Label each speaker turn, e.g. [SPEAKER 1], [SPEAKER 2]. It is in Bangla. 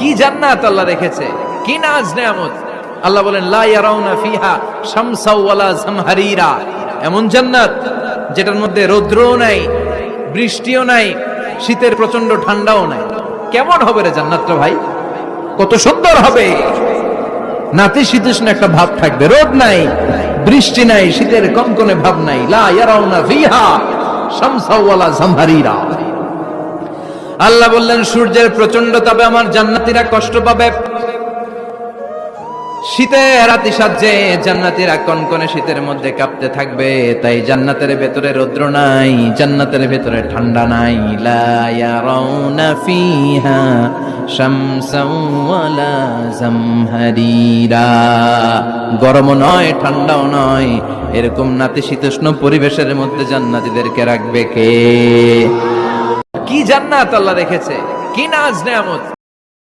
[SPEAKER 1] কি জান্নাত আল্লাহ রেখেছে, কি নাজ নেয়ামত। আল্লাহ বলেন লা ইয়ারাউনা ফিহা শামসাও ওয়ালা জামহারিরা, এমন জান্নাত যেটার মধ্যে রৌদ্রও নাই, বৃষ্টিও নাই, শীতের প্রচন্ড ঠান্ডাও নাই। কেমন হবে রে জান্নাতটা ভাই, কত সুন্দর হবে। নাতিশীতোষ্ণ একটা ভাব থাকবে, রোদ নাই, বৃষ্টি নাই, শীতের কনকনে ভাব নাই। লা ইয়ারাউনা ফিহা শামসাও ওয়ালা জামহারিরা। আল্লাহ বললেন সূর্যের প্রচন্ড তাপে আমার জান্নাতীরা কষ্ট পাবে, শীতের আতিশয্যে জান্নাতীরা কনকনে শীতের মধ্যে কাঁপতে থাকবে। তাই জান্নাতের ভেতরে রৌদ্র নাই, জান্নাতের ভেতরে ঠান্ডা নাই। লা ইয়ারাউনা ফিহা শামসাও ওয়ালা জামহারিরা, গরমও নয় ঠান্ডাও নয়, এরকম নাতিশীতোষ্ণ পরিবেশের মধ্যে জান্নাতীদেরকে রাখবে কে? কি জান্নাত আল্লাহ রেখেছে, কি নাজ নেয়ামত।